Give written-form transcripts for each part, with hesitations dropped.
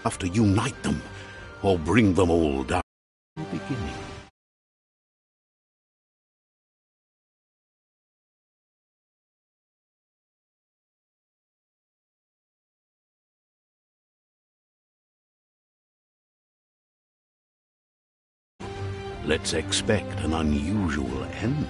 have to unite them, or bring them all down. Beginning. Let's expect an unusual end.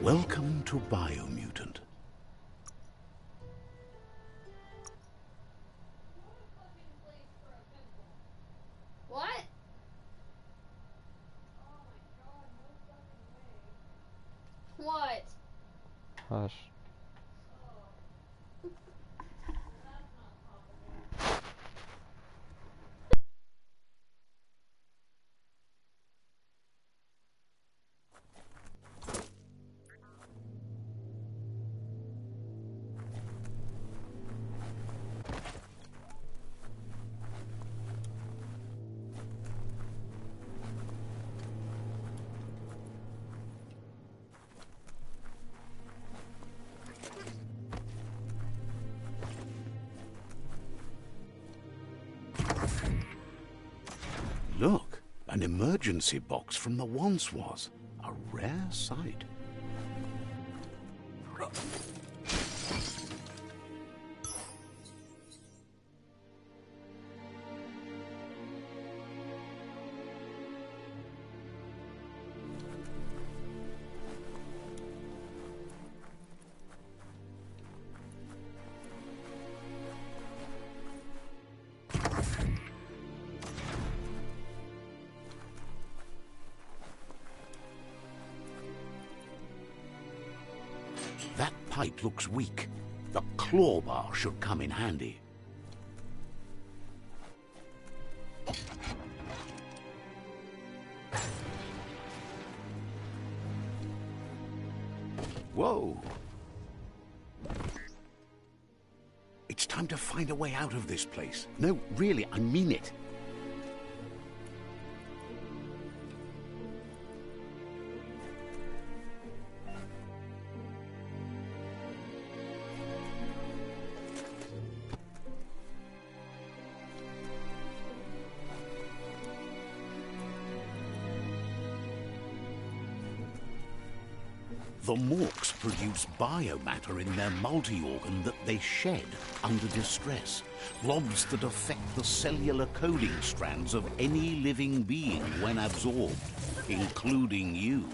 Welcome to Biomutant. What? What? Hush. Look, an emergency box from the once was. A rare sight. That pipe looks weak. The claw bar should come in handy. Whoa! It's time to find a way out of this place. No, really, I mean it. The Morks produce biomatter in their multi-organ that they shed under distress. Blobs that affect the cellular coding strands of any living being when absorbed, including you.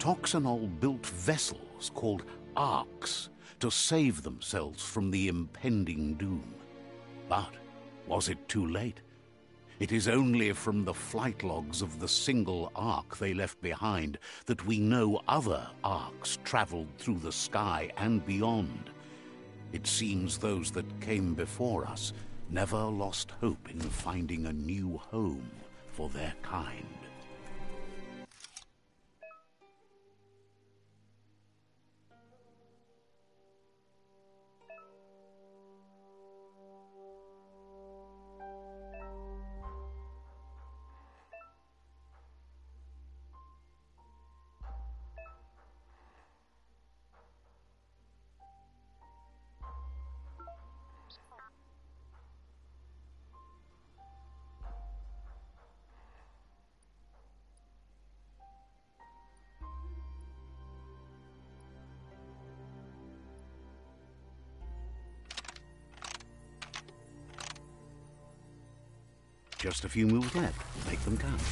Toxanol built vessels called arks to save themselves from the impending doom. But was it too late? It is only from the flight logs of the single ark they left behind that we know other arks traveled through the sky and beyond. It seems those that came before us never lost hope in finding a new home for their kind. Just a few moves left. Make them count.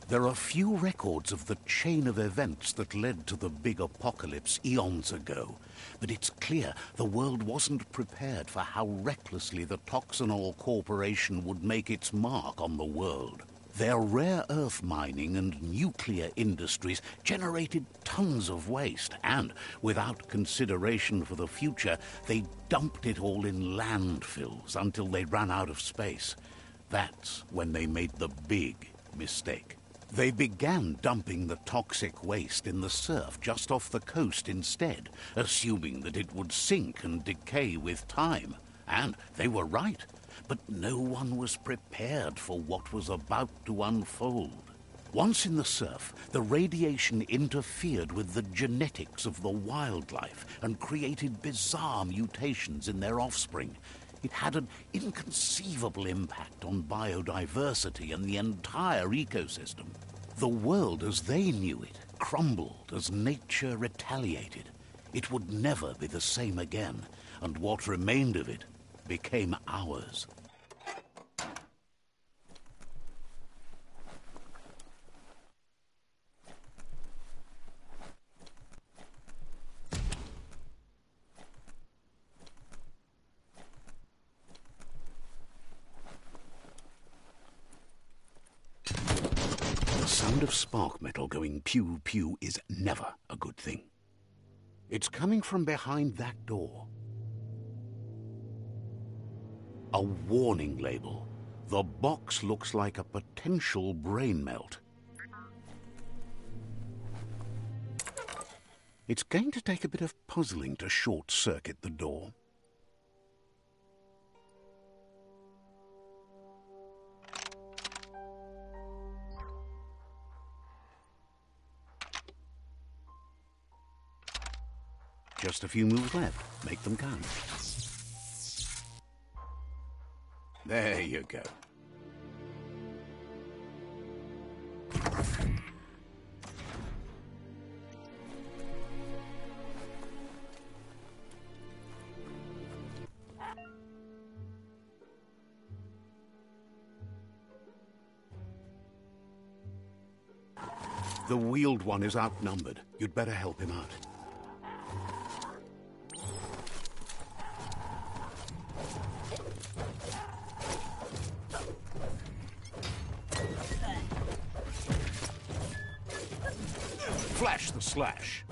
There are few records of the chain of events that led to the big apocalypse eons ago, but it's clear the world wasn't prepared for how recklessly the Toxanol Corporation would make its mark on the world. Their rare earth mining and nuclear industries generated tons of waste, and without consideration for the future, they dumped it all in landfills until they ran out of space. That's when they made the big mistake. They began dumping the toxic waste in the surf just off the coast instead, assuming that it would sink and decay with time. And they were right. But no one was prepared for what was about to unfold. Once in the surf, the radiation interfered with the genetics of the wildlife and created bizarre mutations in their offspring. It had an inconceivable impact on biodiversity and the entire ecosystem. The world as they knew it crumbled as nature retaliated. It would never be the same again, and what remained of it became ours. The sound of spark metal going pew-pew is never a good thing. It's coming from behind that door. A warning label. The box looks like a potential brain melt. It's going to take a bit of puzzling to short-circuit the door. Just a few moves left. Make them count. There you go. The wheeled one is outnumbered. You'd better help him out. Flash the slash.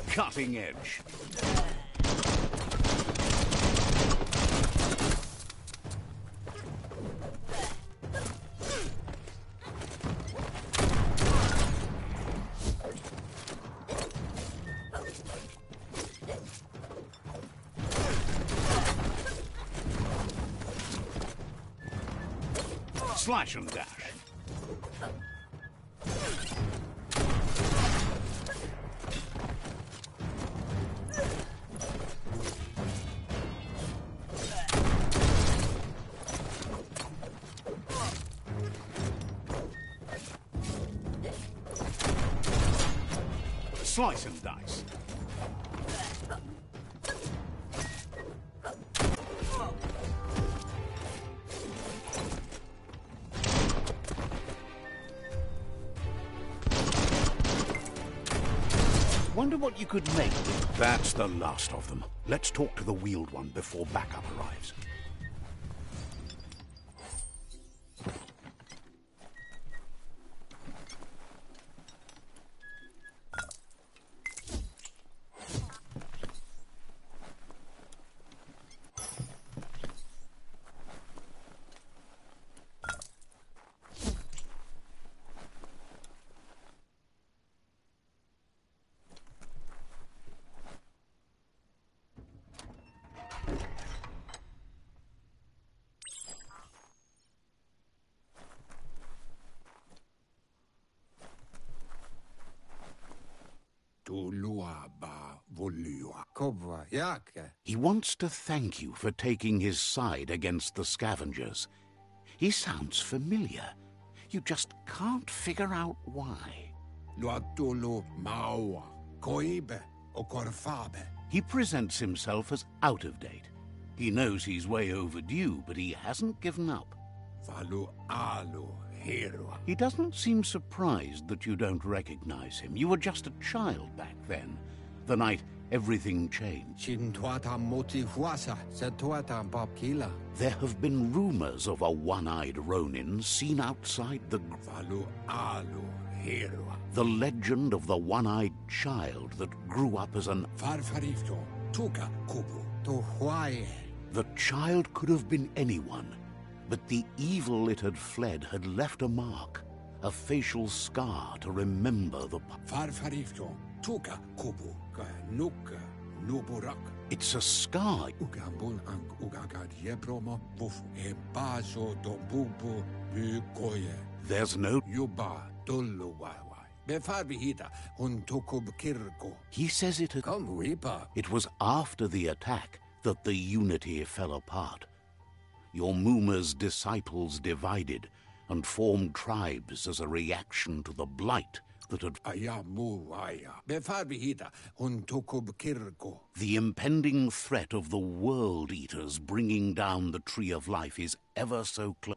Cutting edge. Slash and dash. Slice and dice. Wonder what you could make. That's the last of them. Let's talk to the wheeled one before backup arrives. He wants to thank you for taking his side against the scavengers. He sounds familiar. You just can't figure out why. He presents himself as out of date. He knows he's way overdue, but he hasn't given up. He doesn't seem surprised that you don't recognize him. You were just a child back then, the night everything changed. There have been rumors of a one-eyed Ronin seen outside the... The legend of the one-eyed child that grew up as an... The child could have been anyone, but the evil it had fled had left a mark, a facial scar to remember the... It's a scar. There's no... He says it had... It was after the attack that the unity fell apart. Your Muma's disciples divided and formed tribes as a reaction to the blight that had... The impending threat of the World Eaters bringing down the Tree of Life is ever so close.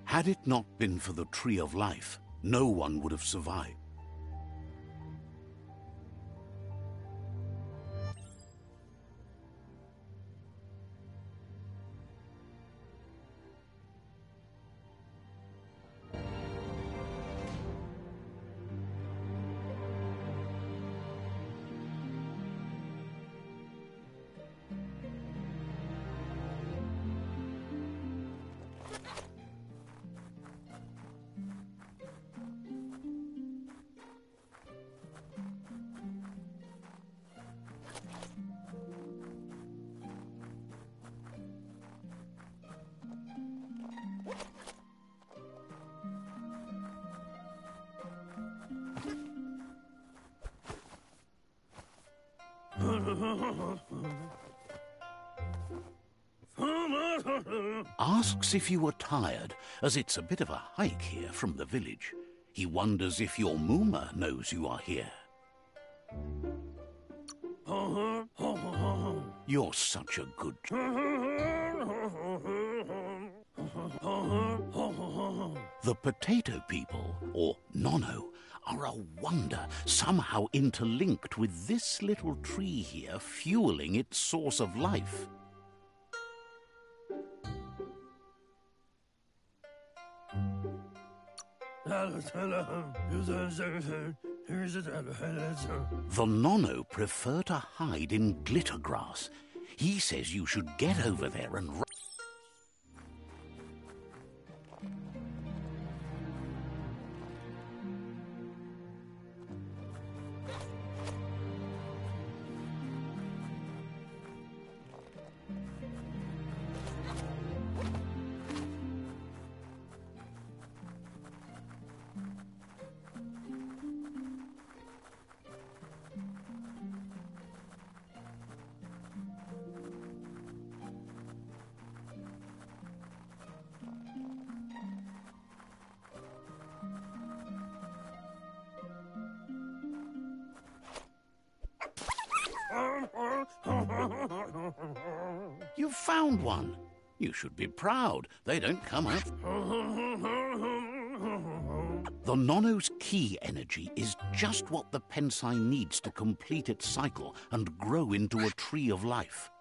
Had it not been for the Tree of Life, no one would have survived. Asks if you are tired, as it's a bit of a hike here from the village. He wonders if your Muma knows you are here. You're such a good... The potato people, or Nono, are a wonder, somehow interlinked with this little tree here, fueling its source of life. The Nono prefer to hide in glitter grass. He says you should get over there and... You've found one. You should be proud. They don't come out. The Nono's key energy is just what the Pensai needs to complete its cycle and grow into a tree of life.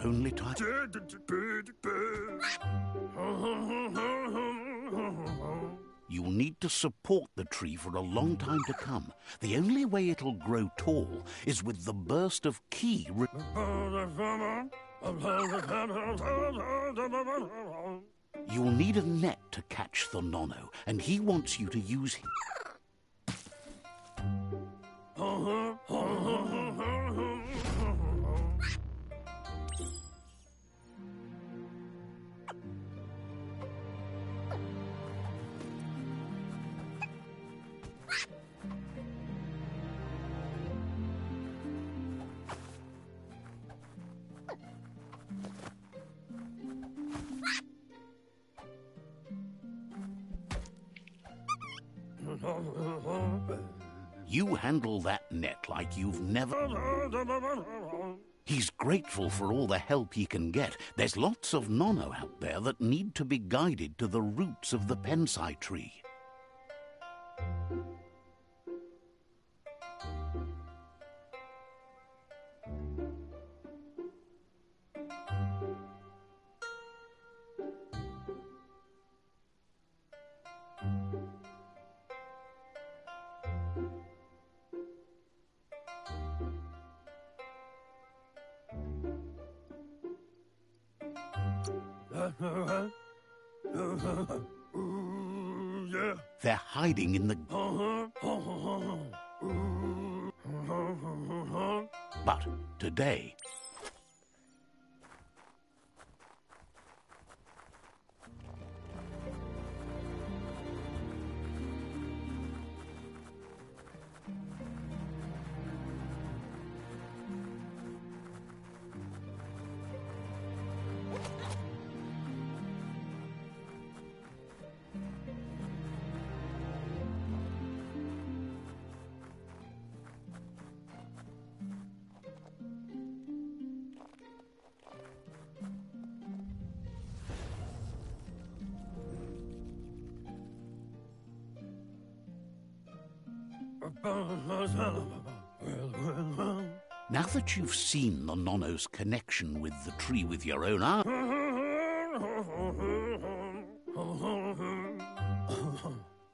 Only time. You'll need to support the tree for a long time to come. The only way it'll grow tall is with the burst of ki. You'll need a net to catch the Nono, and he wants you to use him. You handle that net like you've never... He's grateful for all the help he can get. There's lots of Nono out there that need to be guided to the roots of the Pensai tree. They're hiding in the... But today... Now that you've seen the Nono's connection with the tree with your own eyes,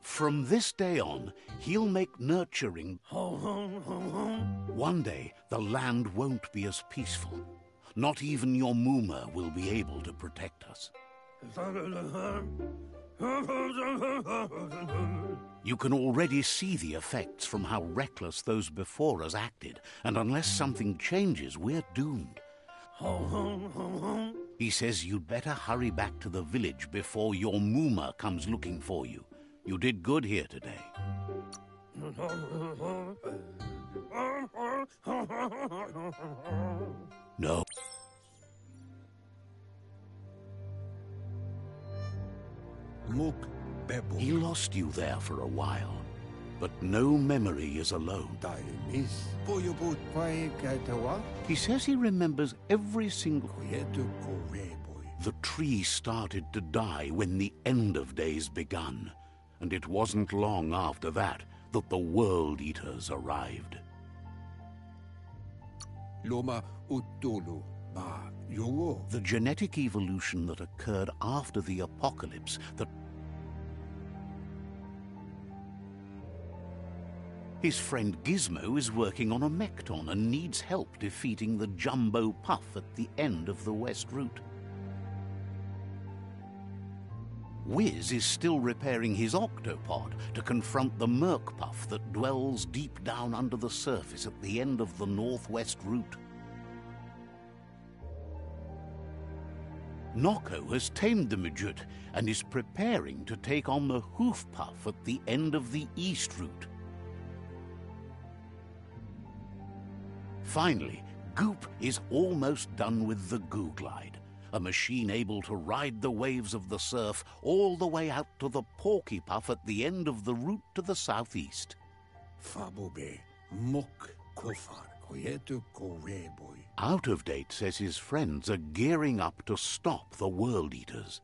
from this day on, he'll make nurturing. One day, the land won't be as peaceful. Not even your Muma will be able to protect us. You can already see the effects from how reckless those before us acted, and unless something changes, we're doomed. He says you'd better hurry back to the village before your Muma comes looking for you. You did good here today. No. He lost you there for a while, but no memory is alone. He says he remembers every single... The tree started to die when the end of days begun, and it wasn't long after that that the World Eaters arrived. The genetic evolution that occurred after the apocalypse that... His friend Gizmo is working on a Mekton and needs help defeating the Jumbo Puff at the end of the West Route. Wiz is still repairing his octopod to confront the Merc Puff that dwells deep down under the surface at the end of the Northwest Route. Noko has tamed the midget and is preparing to take on the Hoof Puff at the end of the East Route. Finally, Goop is almost done with the Goo Glide, a machine able to ride the waves of the surf all the way out to the Porky Puff at the end of the route to the southeast. Fabobe, Mok Kofar, Koyetu Koreboy. Out of Date says his friends are gearing up to stop the World Eaters.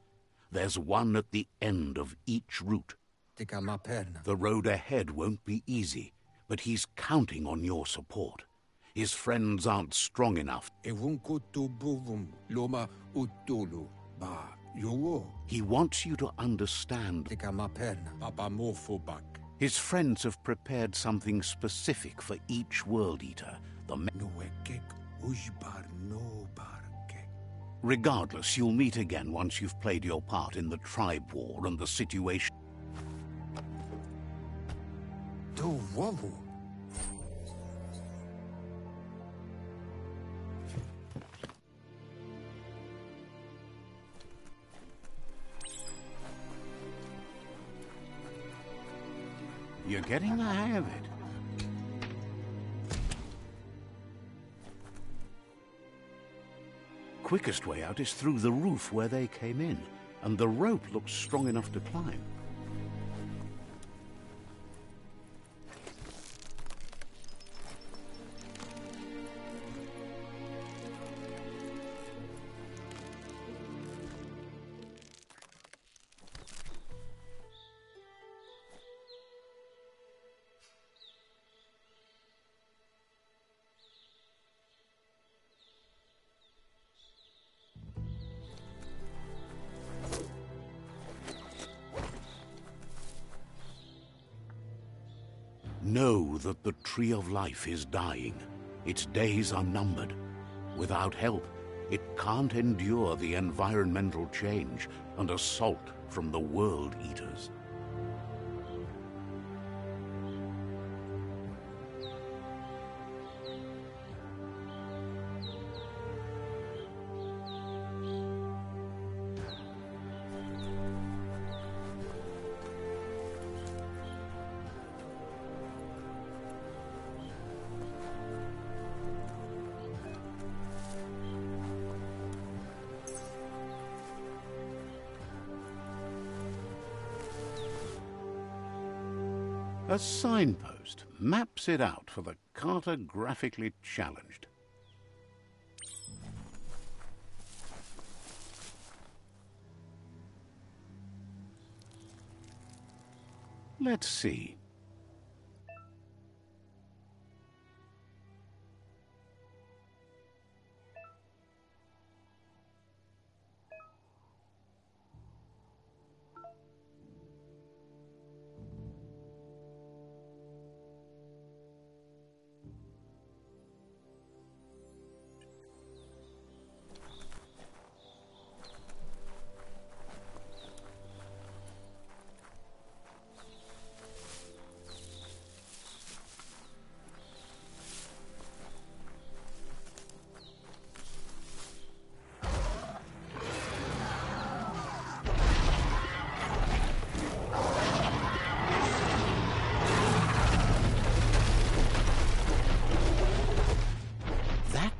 There's one at the end of each route. The road ahead won't be easy, but he's counting on your support. His friends aren't strong enough. He wants you to understand. His friends have prepared something specific for each World Eater. Regardless, you'll meet again once you've played your part in the tribe war and the situation. You're getting the hang of it. Quickest way out is through the roof where they came in, and the rope looks strong enough to climb. Know that the Tree of Life is dying. Its days are numbered. Without help, it can't endure the environmental change and assault from the World Eaters. A signpost maps it out for the cartographically challenged. Let's see.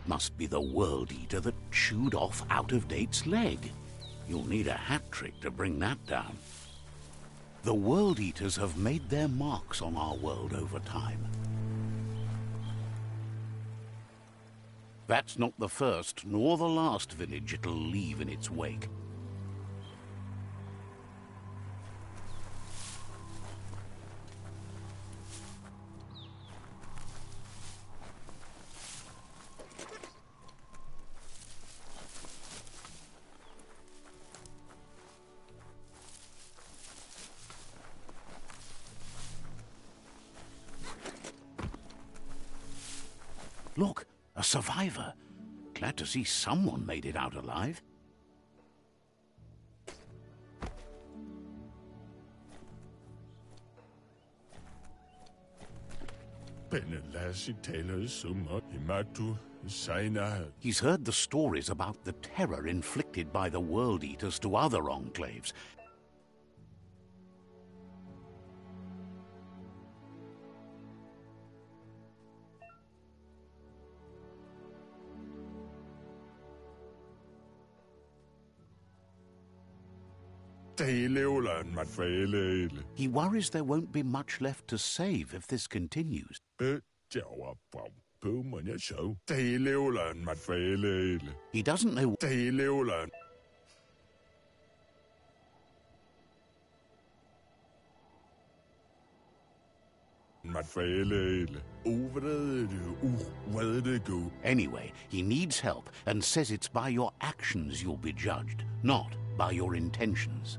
Must be the World Eater that chewed off Out of Date's leg. You'll need a hat trick to bring that down. The World Eaters have made their marks on our world over time. That's not the first nor the last village it'll leave in its wake. Look, a survivor. Glad to see someone made it out alive. He's heard the stories about the terror inflicted by the World Eaters to other enclaves. He worries there won't be much left to save if this continues. He doesn't know. Anyway, he needs help and says it's by your actions you'll be judged, not by your intentions.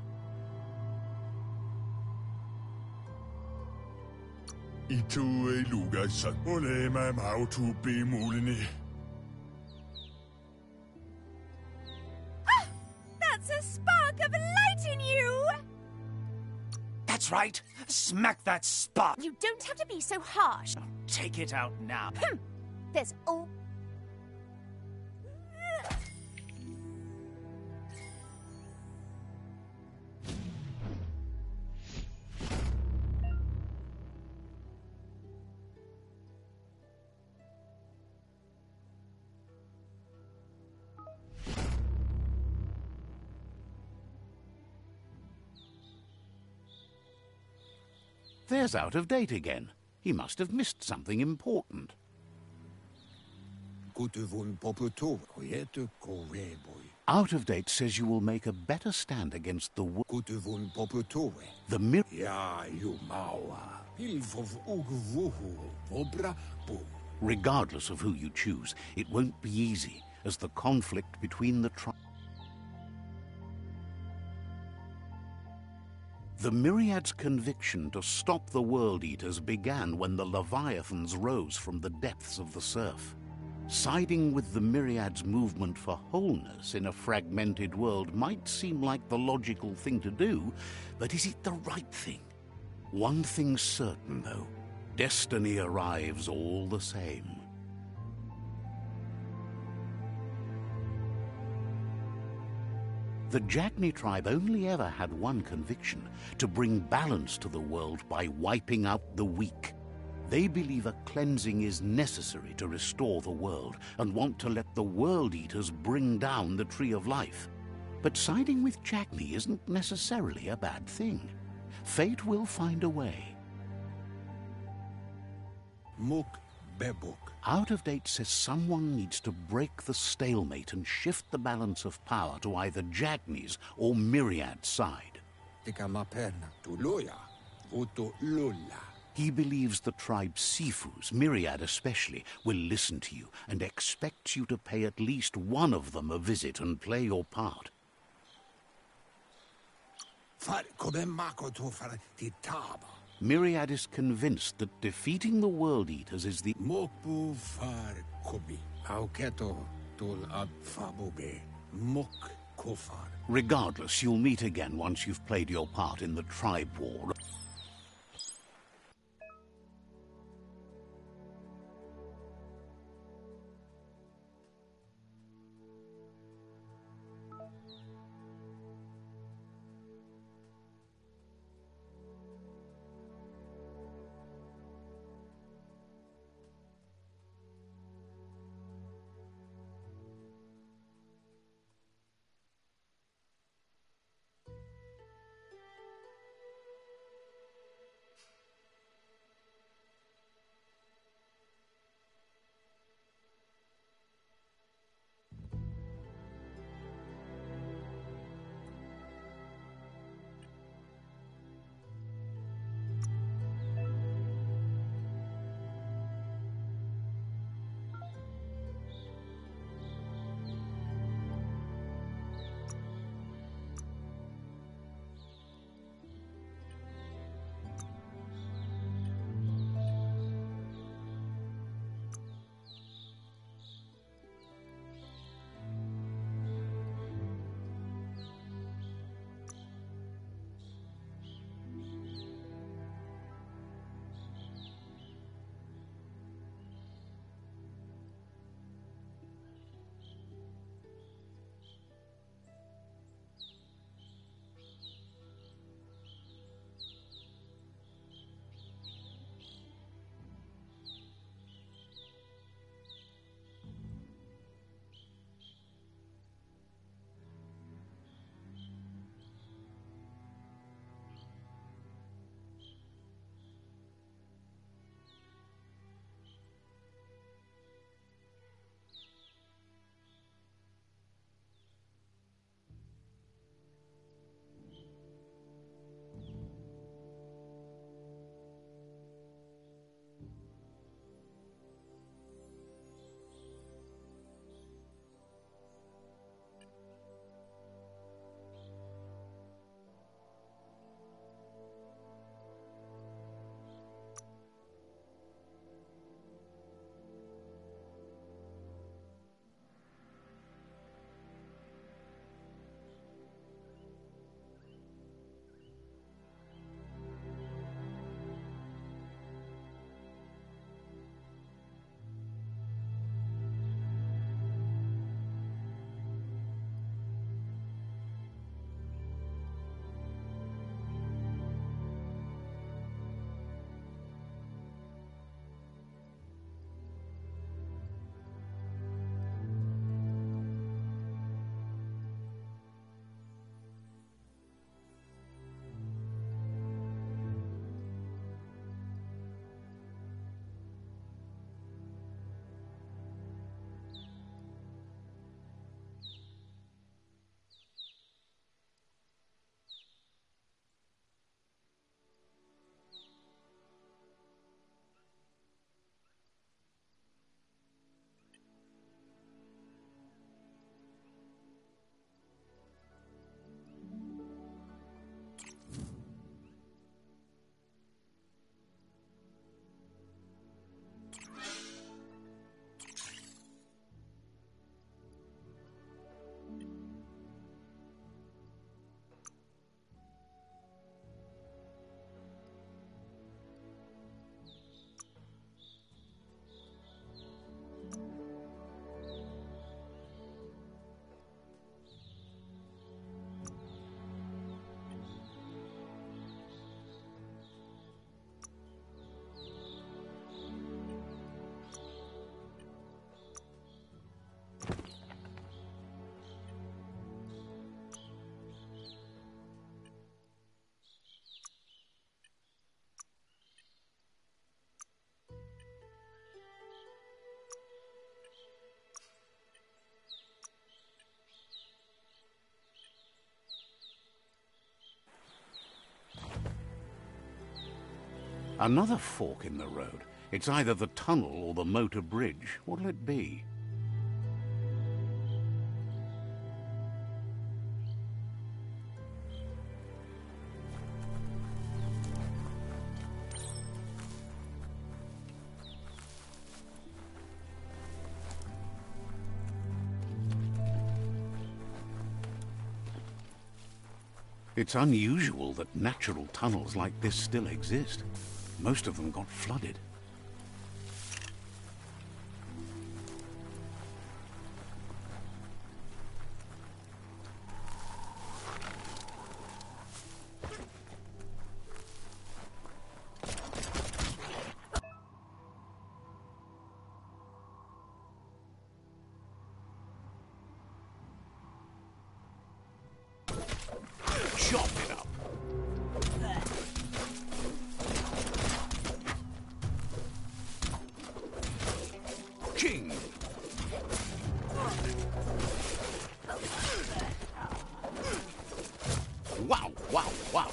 That's a spark of light in you! That's right. Smack that spark. You don't have to be so harsh. Take it out now. There's all... There's out of date again. He must have missed something important. Out of date says you will make a better stand against the the mirror. Regardless of who you choose, it won't be easy, as the conflict between the tribes. The Myriad's conviction to stop the World Eaters began when the Leviathans rose from the depths of the surf. Siding with the Myriad's movement for wholeness in a fragmented world might seem like the logical thing to do, but is it the right thing? One thing's certain, though. Destiny arrives all the same. The Jagni tribe only ever had one conviction: to bring balance to the world by wiping out the weak. They believe a cleansing is necessary to restore the world and want to let the World Eaters bring down the Tree of Life. But siding with Jagni isn't necessarily a bad thing. Fate will find a way. Out of date says someone needs to break the stalemate and shift the balance of power to either Jagni's or Myriad's side. He believes the tribe's Sifus, Myriad especially, will listen to you and expects you to pay at least one of them a visit and play your part. Myriad is convinced that defeating the World Eaters is the... Regardless, you'll meet again once you've played your part in the tribe war. Another fork in the road. It's either the tunnel or the motor bridge. What'll it be? It's unusual that natural tunnels like this still exist. Most of them got flooded. Chop it up. King. Wow, wow, wow.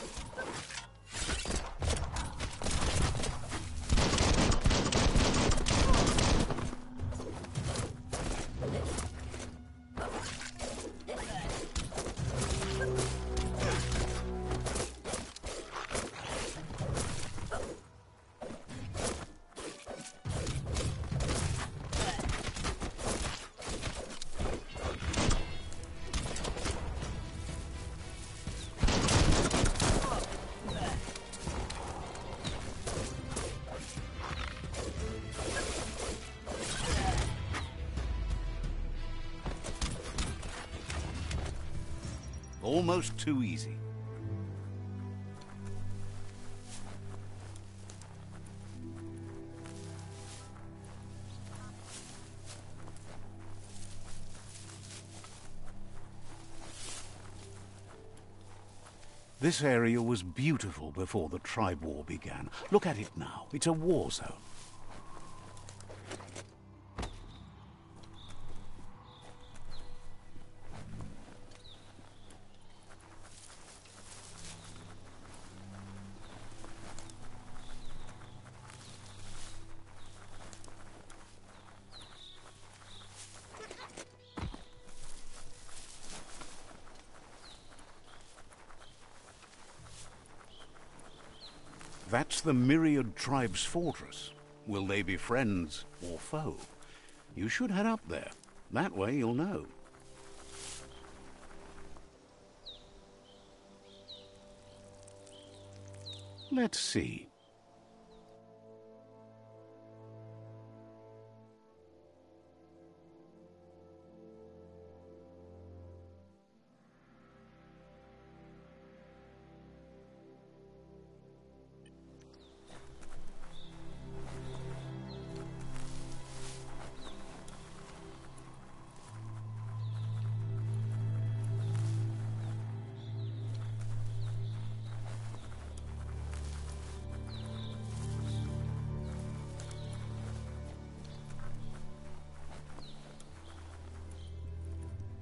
Almost too easy. This area was beautiful before the tribe war began. Look at it now. It's a war zone. That's the Myriad Tribe's fortress. Will they be friends or foe? You should head up there. That way you'll know. Let's see.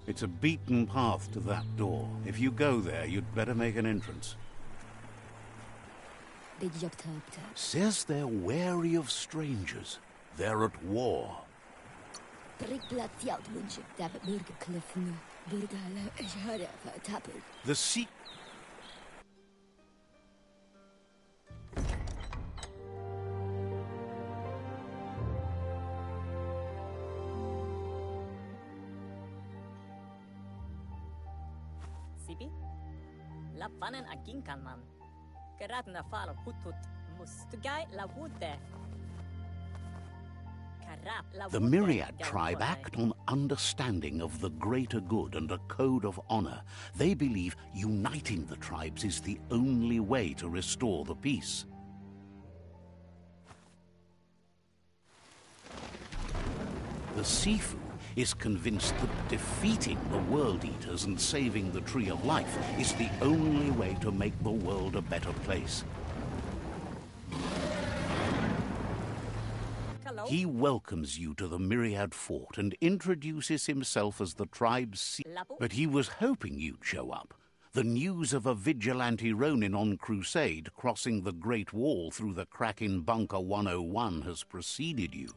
It's a beaten path to that door. If you go there, you'd better make an entrance. Says they're wary of strangers. They're at war. The sea... Sibi? Lappanen aginkanman. Geradna fal hutut mustugai la wute. The Myriad tribe act on understanding of the greater good and a code of honor. They believe uniting the tribes is the only way to restore the peace. The Sifu is convinced that defeating the World Eaters and saving the Tree of Life is the only way to make the world a better place. He welcomes you to the Myriad Fort and introduces himself as the tribe's but he was hoping you'd show up. The news of a vigilante Ronin on crusade crossing the Great Wall through the crack in Bunker 101 has preceded you.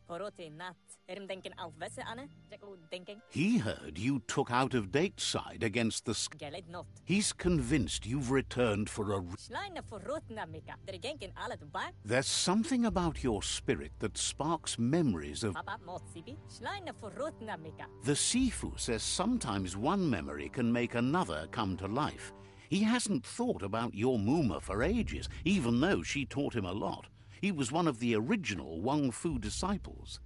Porote nat. Denken alvesse Anne. Jacko denken. He heard you took out-of-date side against the Gelet not. He's convinced you've returned for a... Schleine forrotna mika. Der genken alle ba. There's something about your spirit that sparks memories of... Papa motsibi. Schleine forrotna mika. The Sifu says sometimes one memory can make another come to life. He hasn't thought about your Muma for ages, even though she taught him a lot. He was one of the original Wang Fu disciples.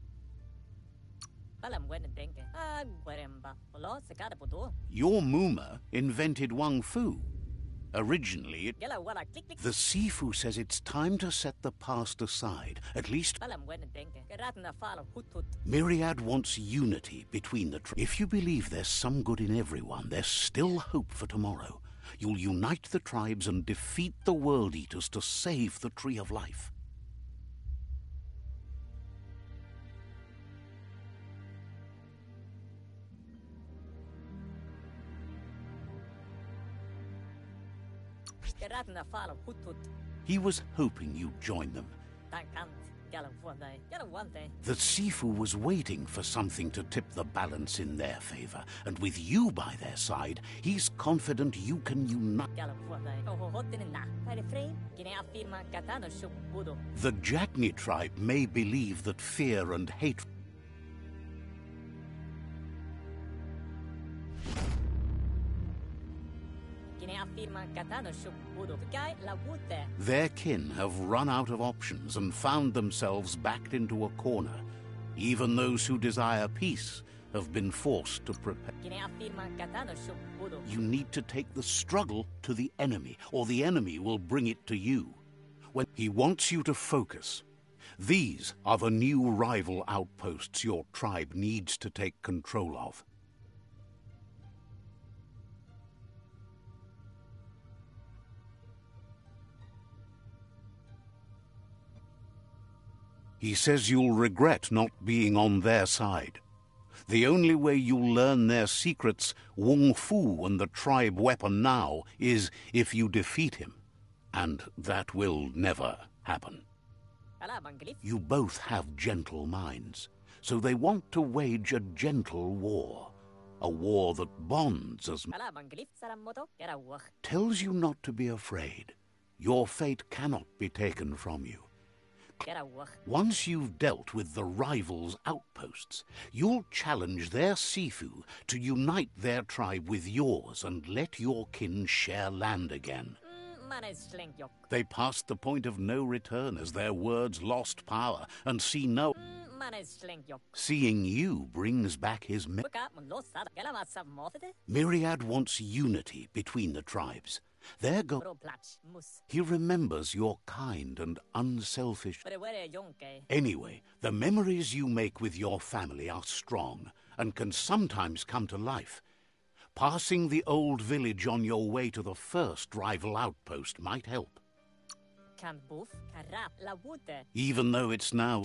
Your Muma invented Wang Fu. Originally, the Sifu says it's time to set the past aside, at least... Myriad wants unity between the... If you believe there's some good in everyone, there's still hope for tomorrow. You'll unite the tribes and defeat the World Eaters to save the Tree of Life. He was hoping you'd join them. The Sifu was waiting for something to tip the balance in their favor, and with you by their side, he's confident you can unite. The Jagni tribe may believe that fear and hatred... Their kin have run out of options and found themselves backed into a corner. Even those who desire peace have been forced to prepare. You need to take the struggle to the enemy, or the enemy will bring it to you. When he wants you to focus. These are the new rival outposts your tribe needs to take control of. He says you'll regret not being on their side. The only way you'll learn their secrets, Wung Fu and the tribe weapon now, is if you defeat him. And that will never happen. You both have gentle minds, so they want to wage a gentle war. A war that bonds as... Tells you not to be afraid. Your fate cannot be taken from you. Once you've dealt with the rivals' outposts, you'll challenge their Sifu to unite their tribe with yours and let your kin share land again. They passed the point of no return as their words lost power and see no... Seeing you brings back his... Myriad wants unity between the tribes. Their goal... He remembers your kind and unselfish... Anyway, the memories you make with your family are strong and can sometimes come to life. Passing the old village on your way to the first rival outpost might help. Even though it's now...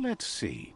Let's see.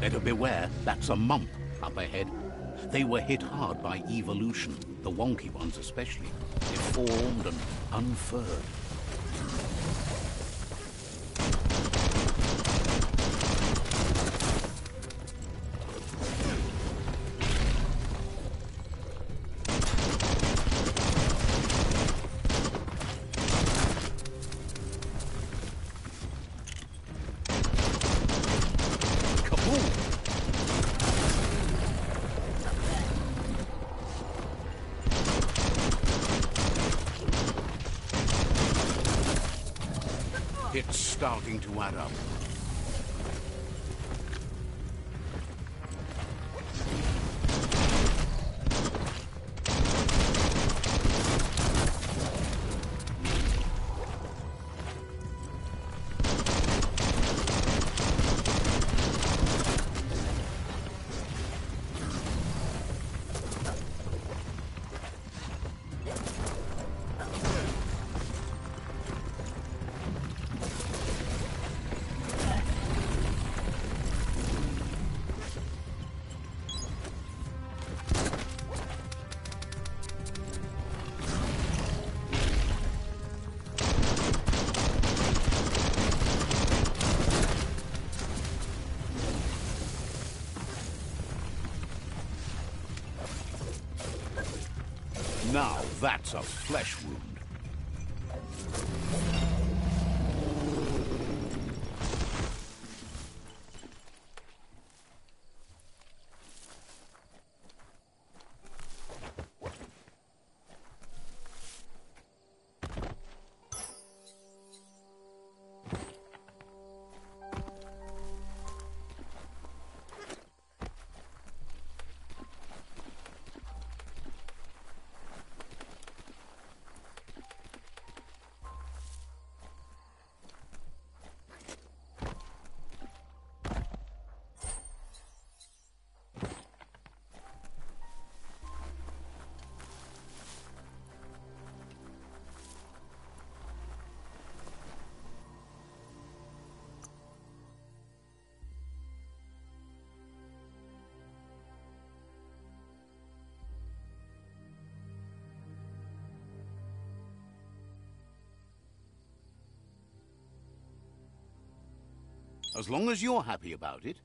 Better beware, that's a mump up ahead. They were hit hard by evolution, the wonky ones especially, deformed and unfurred. It's starting to add up. Now that's a flesh wound. As long as you're happy about it.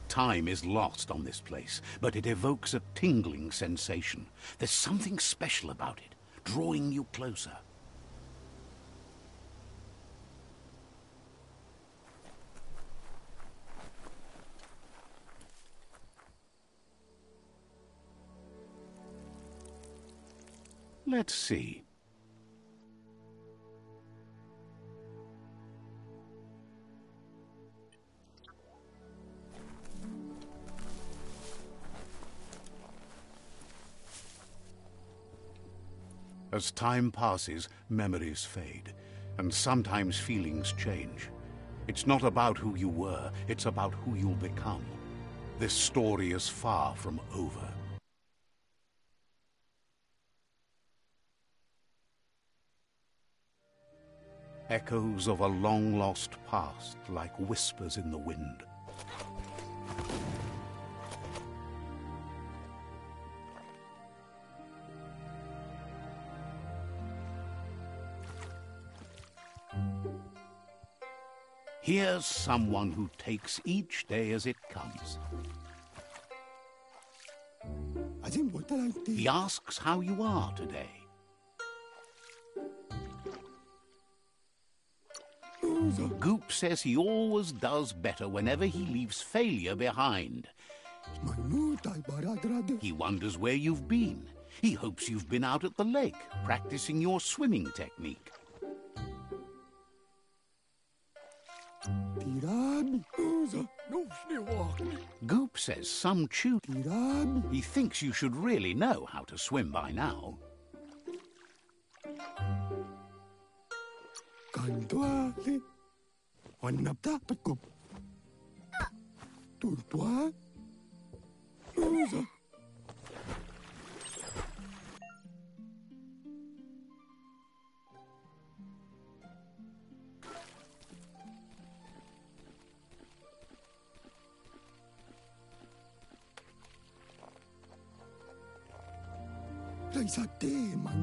Time is lost on this place, but it evokes a tingling sensation. There's something special about it, drawing you closer. Let's see. As time passes, memories fade, and sometimes feelings change. It's not about who you were, it's about who you'll become. This story is far from over. Echoes of a long-lost past, like whispers in the wind. Here's someone who takes each day as it comes. He asks how you are today. Goop says he always does better whenever he leaves failure behind. He wonders where you've been. He hopes you've been out at the lake, practicing your swimming technique. Goop says some he thinks you should really know how to swim by now.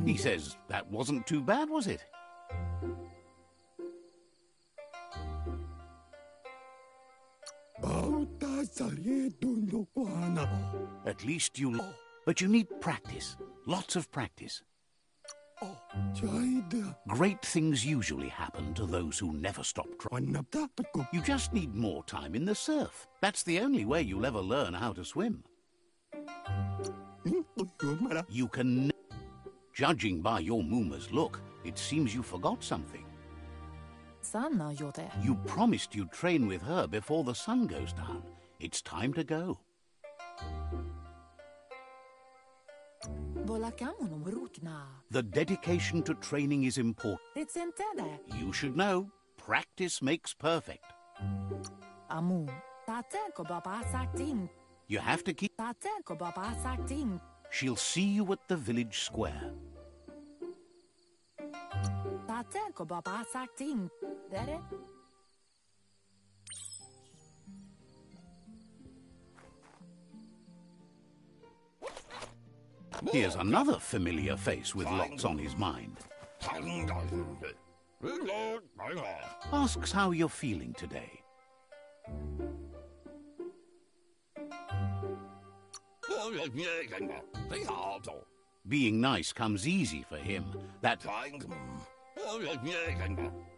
He says, that wasn't too bad, was it? At least you... But you need practice. Lots of practice. Great things usually happen to those who never stop trying. You just need more time in the surf. That's the only way you'll ever learn how to swim. You can... Judging by your Mooma's look, it seems you forgot something. You promised you'd train with her before the sun goes down. It's time to go. The dedication to training is important. You should know, practice makes perfect. You have to keep... She'll see you at the village square. Here's another familiar face with lots on his mind. Asks how you're feeling today. Being nice comes easy for him.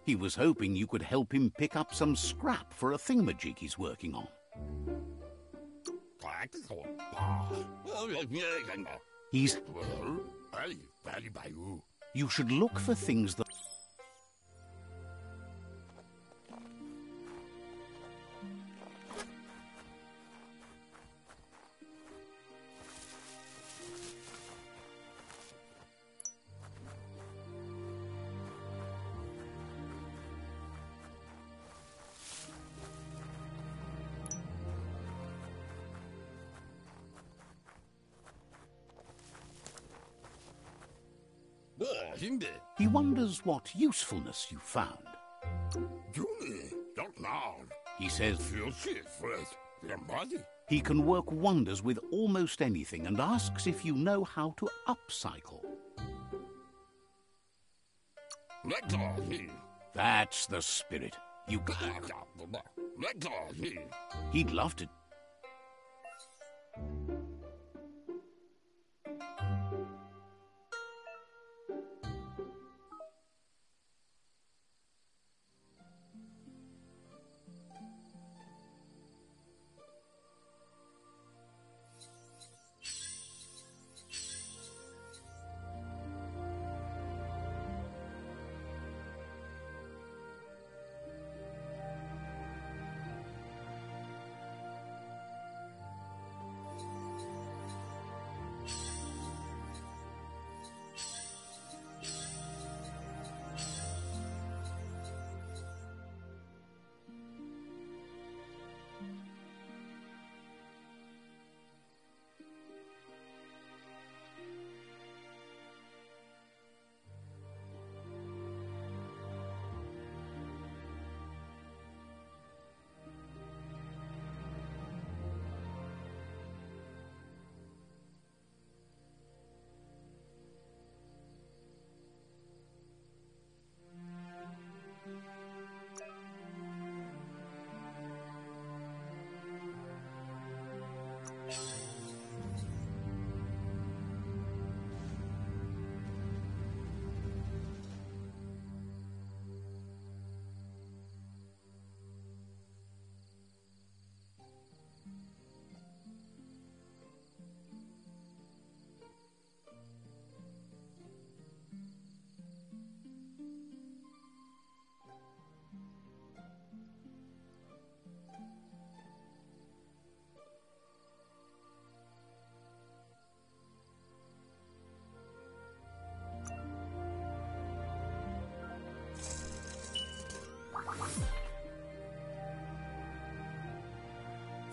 He was hoping you could help him pick up some scrap for a thingamajig he's working on. You should look for things that... He wonders what usefulness you found. He says he can work wonders with almost anything and asks if you know how to upcycle. That's the spirit. He'd love to.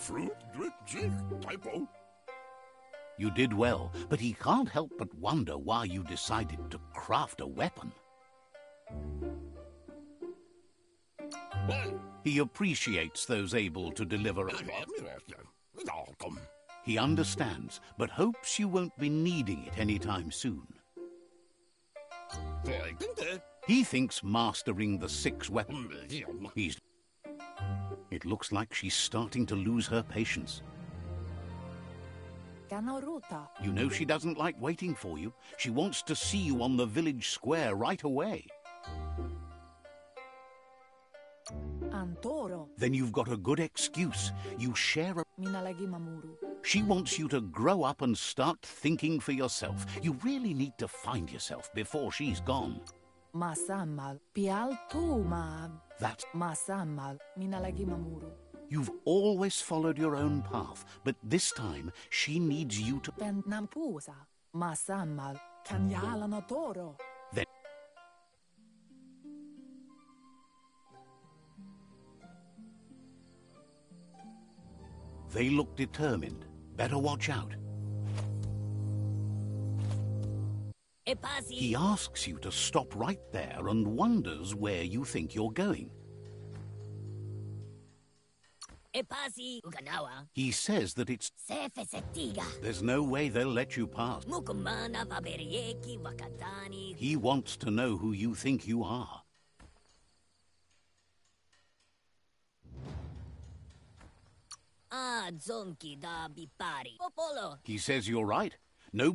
fruit, typo. You did well, but he can't help but wonder why you decided to craft a weapon. He appreciates those able to deliver. He understands, but hopes you won't be needing it anytime soon. He thinks mastering the 6 weapons. It looks like she's starting to lose her patience. You know she doesn't like waiting for you. She wants to see you on the village square right away. Then you've got a good excuse. You share a... She wants you to grow up and start thinking for yourself. You really need to find yourself before she's gone. That's... You've always followed your own path, but this time she needs you to... Then... They look determined. Better watch out. He asks you to stop right there and wonders where you think you're going. He says that it's... There's no way they'll let you pass. He wants to know who you think you are. He says you're right. No...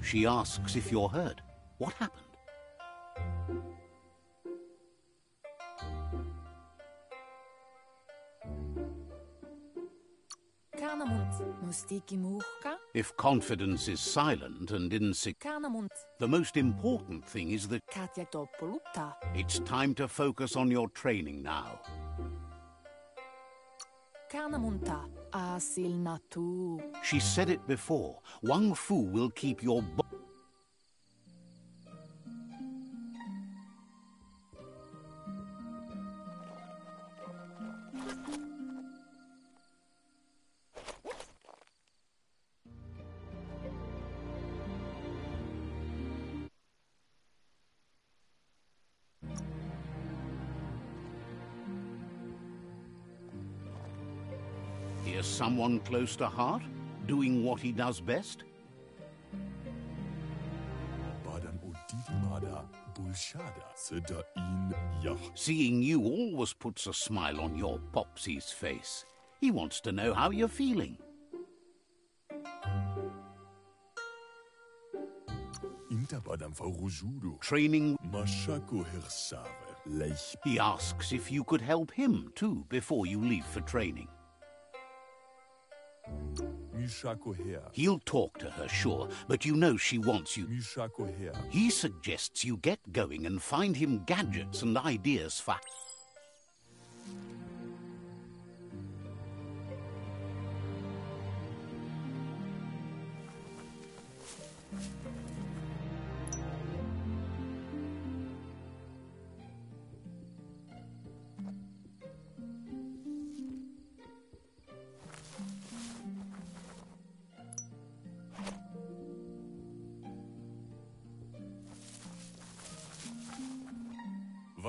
She asks if you're hurt. What happened? If confidence is silent and insecure, the most important thing is that it's time to focus on your training now. She said it before. Wang Fu will keep your... Here's someone close to heart, doing what he does best. Seeing you always puts a smile on your Popsy's face. He wants to know how you're feeling. Training... He asks if you could help him too before you leave for training. He'll talk to her, sure, but you know she wants you. He suggests you get going and find him gadgets and ideas for...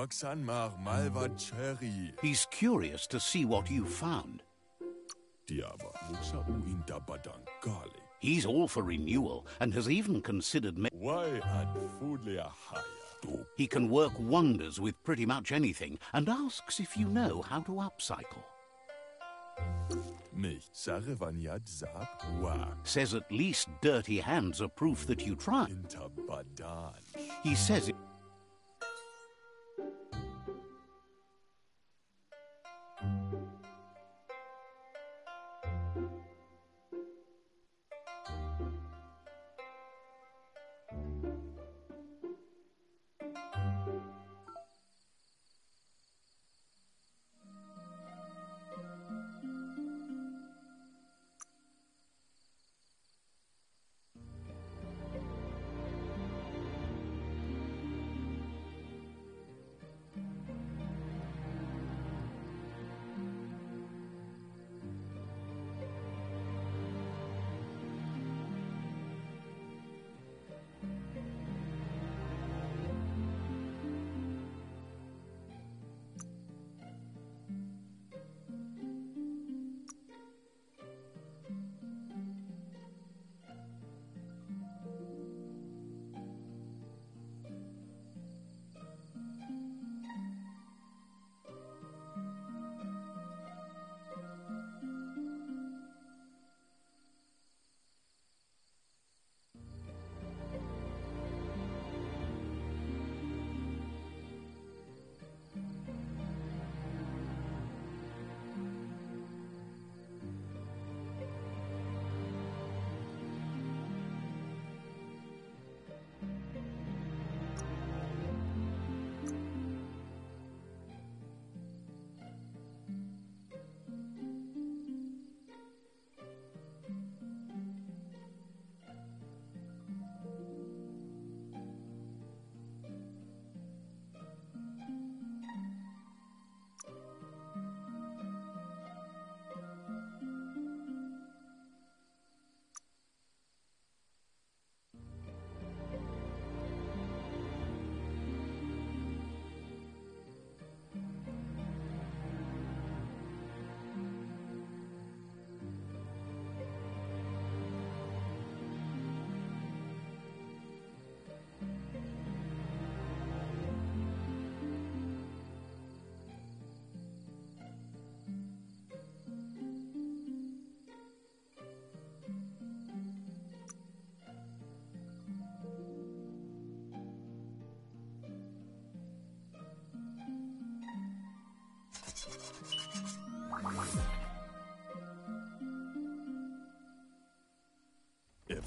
Vaksan mar malva cherry. He's curious to see what you've found. Diaba, musa u inta badankali. He's all for renewal and has even considered Why at foodlia haya? he can work wonders with pretty much anything and asks if you know how to upcycle. Mich sarevanyad zap wa Says at least dirty hands are proof that you try. inta badan. He says it.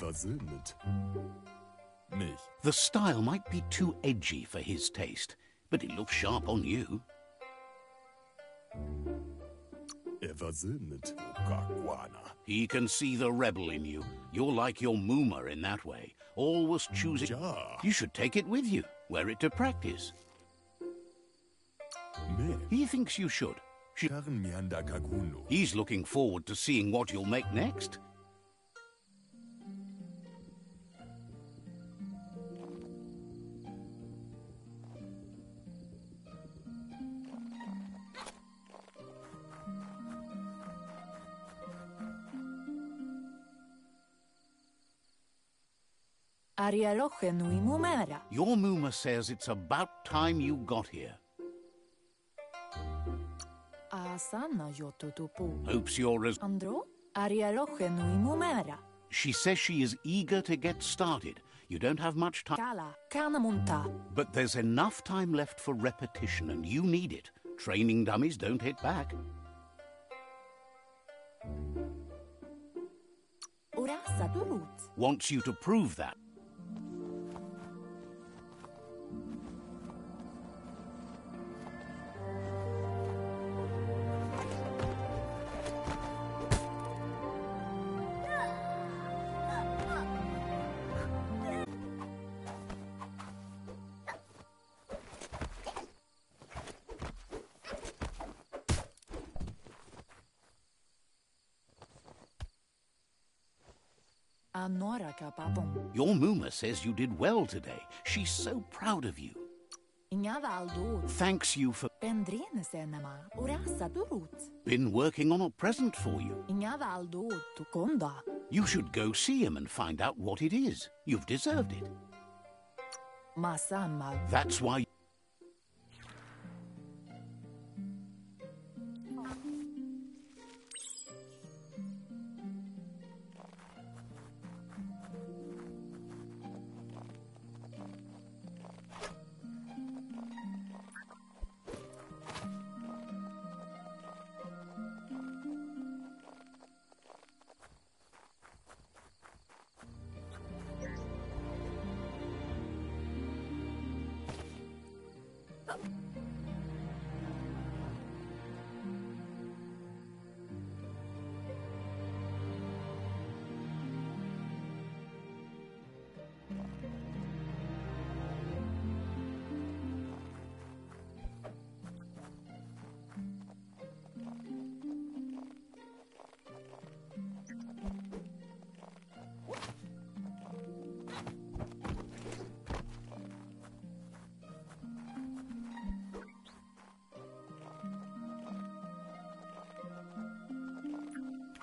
Versöhnt. Mich. The style might be too edgy for his taste, but it looks sharp on you. Versöhnt. Okakwana. He can see the rebel in you. You're like your Mooma in that way. Always choosing. Ja. You should take it with you. Wear it to practice. Mich. He thinks you should. Karen mianda kakuno. He's looking forward to seeing what you'll make next. Your Mooma says it's about time you got here. Hopes you're as... She says she is eager to get started. You don't have much time. But there's enough time left for repetition, and you need it. Training dummies don't hit back. Wants you to prove that. Your Mooma says you did well today. She's so proud of you. Inga valdor. Thanks you for Bendrene senema. Urasa durut. been working on a present for you. Inga valdor tu konda. You should go see him and find out what it is. You've deserved it. Masama. That's why...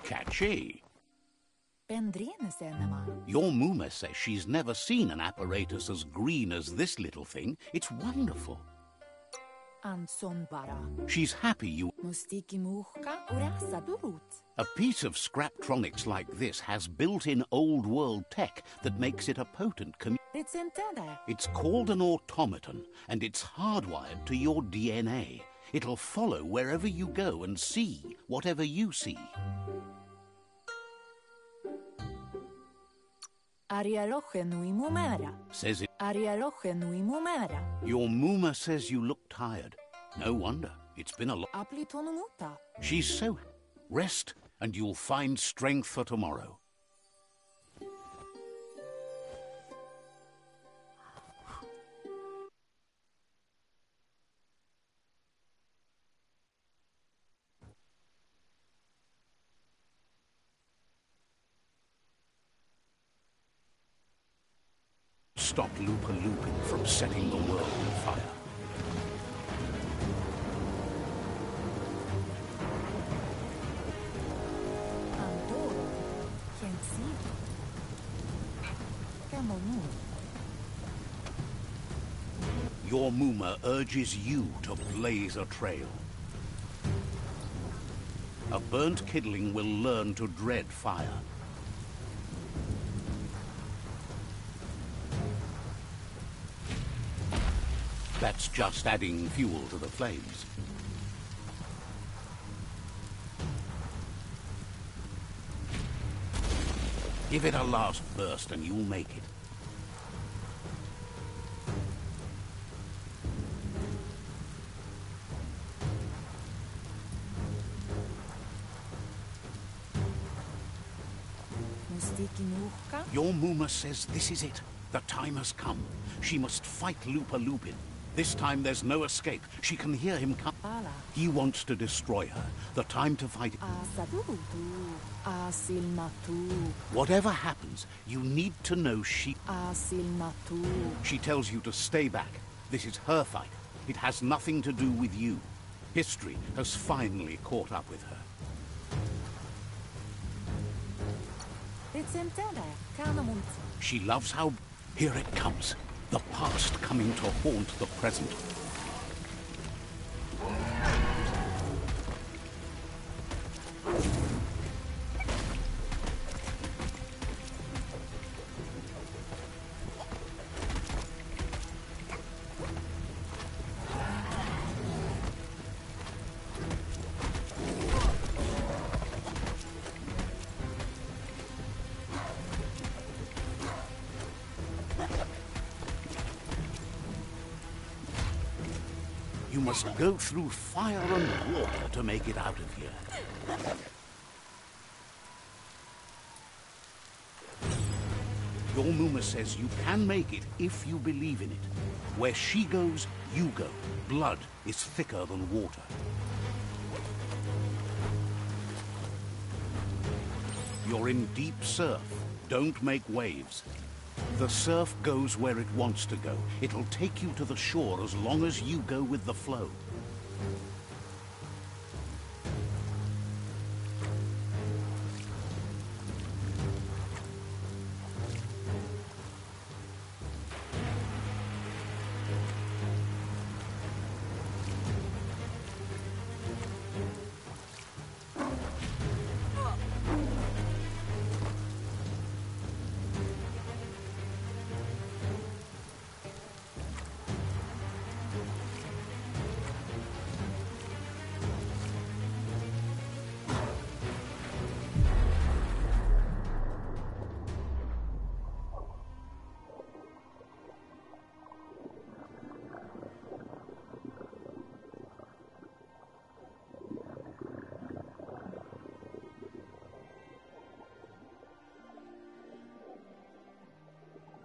Catchy. Bendrene senema. Your Muma says she's never seen an apparatus as green as this little thing. It's wonderful. Anson bara. She's happy you... Mustiki muhka. Urasa durut. A piece of Scraptronics like this has built-in old-world tech that makes it a potent Ritsentende. It's called an automaton, and it's hardwired to your DNA. It'll follow wherever you go and see whatever you see. Arialoche nui mumera. Says it. Arialoche nui mumera. Your Muma says you look tired. No wonder. It's been a lot. Aplitonumuta. She's so... Rest, and you'll find strength for tomorrow. Stop Looper Looping from setting the world on fire. Andoro. Kensido. Camonu. Your Muma urges you to blaze a trail. A burnt kidling will learn to dread fire. That's just adding fuel to the flames. Give it a last burst and you'll make it. Mustiki muhka. Your Muma says this is it. The time has come. She must fight Looper Lupin. This time there's no escape. She can hear him come. Ala. He wants to destroy her. The time to fight. Asadurutu. Asilnatu. Whatever happens, you need to know she Asilnatu. tells you to stay back. This is her fight. It has nothing to do with you. History has finally caught up with her. Ritsentende. Kanamunt. She loves how... Here it comes. The past coming to haunt the present. You must go through fire and water to make it out of here. Your Muma says you can make it if you believe in it. Where she goes, you go. Blood is thicker than water. You're in deep surf. Don't make waves. The surf goes where it wants to go. It'll take you to the shore as long as you go with the flow.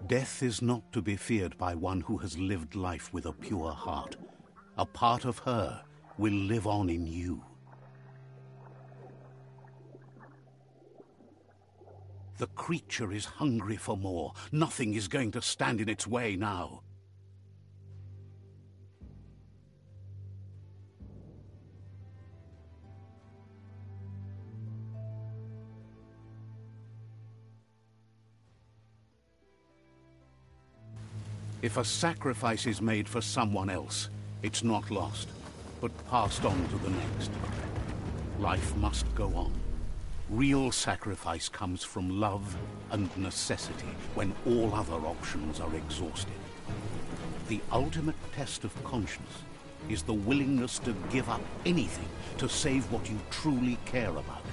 Death is not to be feared by one who has lived life with a pure heart. A part of her will live on in you. The creature is hungry for more. Nothing is going to stand in its way now. If a sacrifice is made for someone else, it's not lost, but passed on to the next. Life must go on. Real sacrifice comes from love and necessity when all other options are exhausted. The ultimate test of conscience is the willingness to give up anything to save what you truly care about.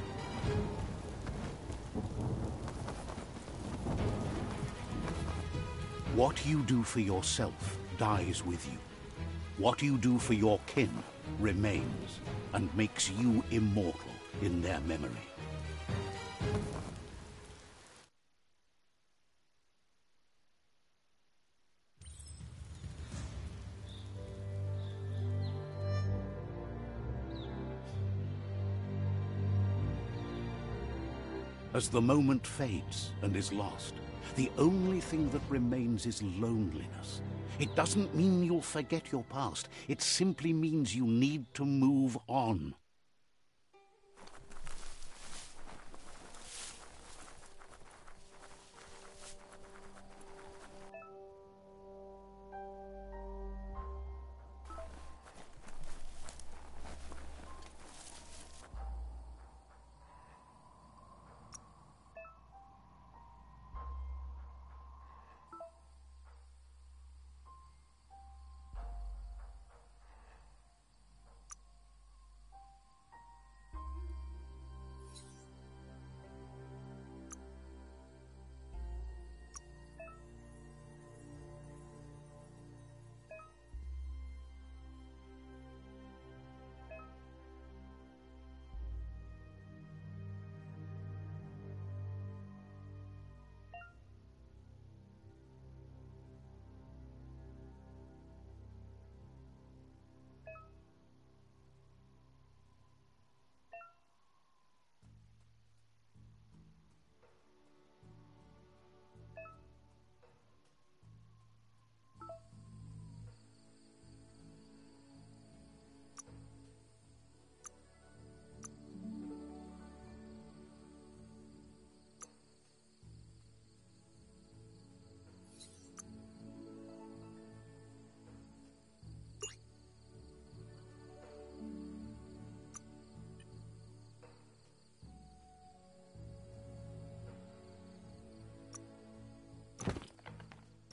What you do for yourself dies with you. What you do for your kin remains and makes you immortal in their memory. As the moment fades and is lost, the only thing that remains is loneliness. It doesn't mean you'll forget your past. It simply means you need to move on.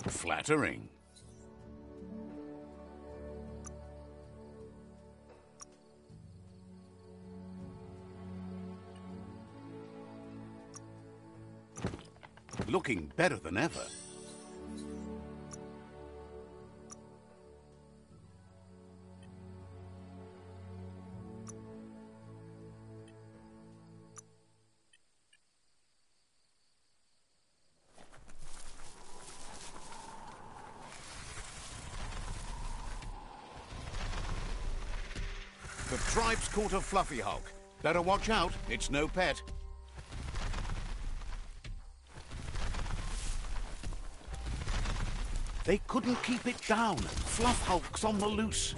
Flattering. Looking better than ever. The tribe's caught a fluffy hulk. Better watch out, it's no pet. They couldn't keep it down. Fluff Hulk's on the loose.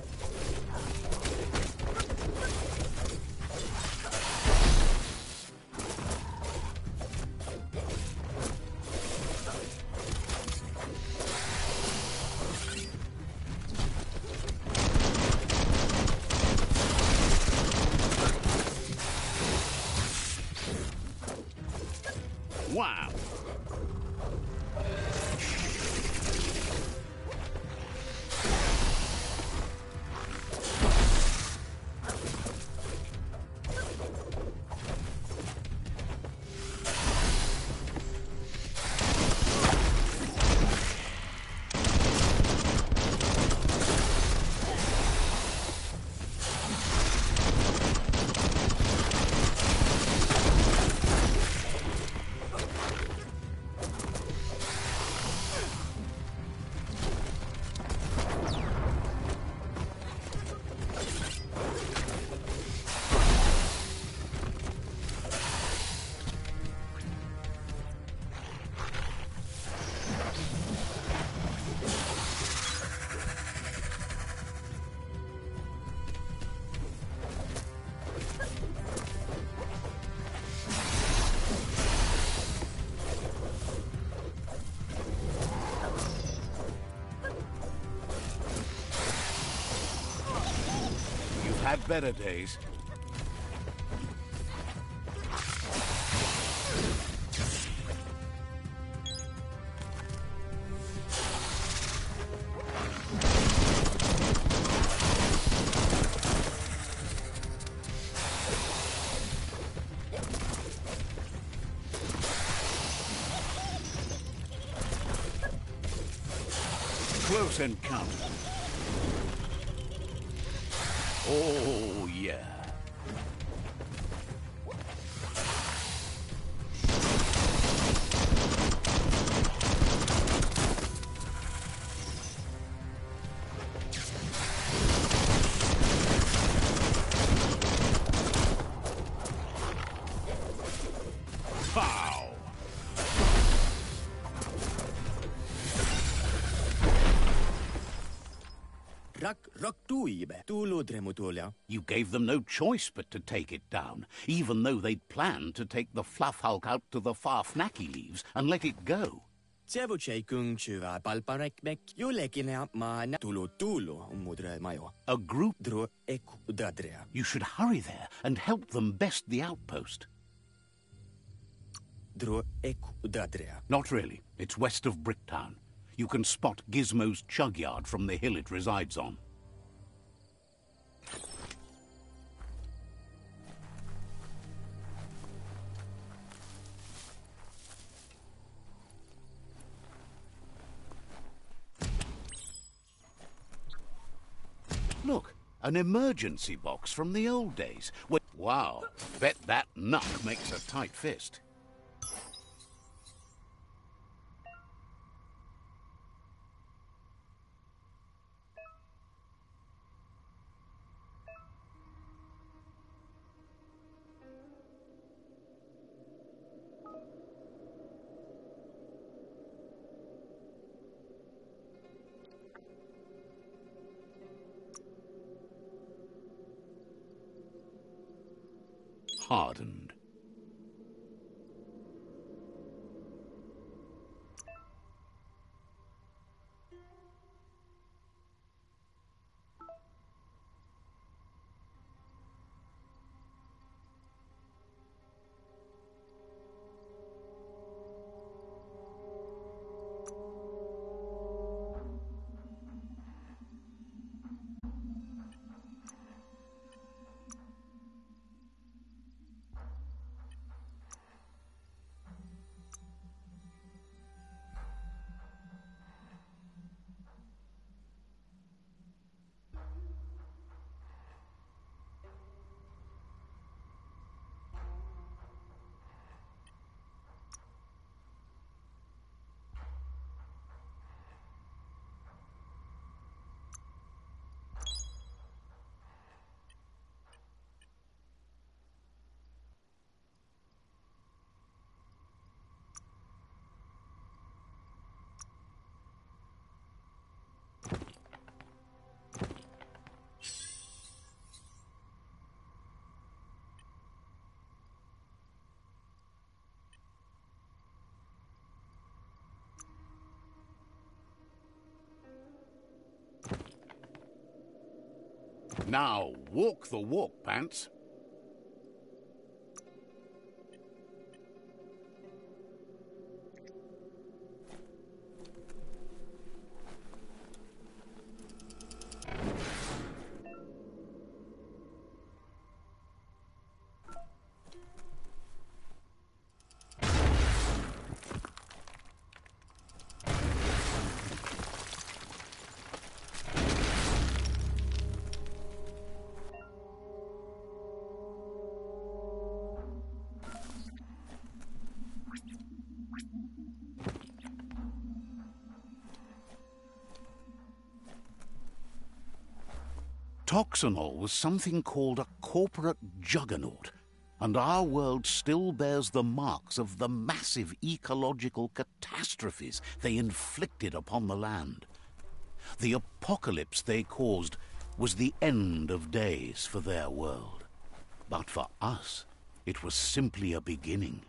Wow. Had better days. Close encounter. Oh, yeah. Pow! You gave them no choice but to take it down, even though they'd planned to take the Fluff Hulk out to the far Fnacky Leaves and let it go. A group? You should hurry there and help them best the outpost. Not really. It's west of Bricktown. You can spot Gizmo's chug yard from the hill it resides on. Look, an emergency box from the old days. Wow, bet that nut makes a tight fist. Hardened. Now, walk the walk, Pants. Toxanol was something called a corporate juggernaut, and our world still bears the marks of the massive ecological catastrophes they inflicted upon the land. The apocalypse they caused was the end of days for their world. But for us, it was simply a beginning.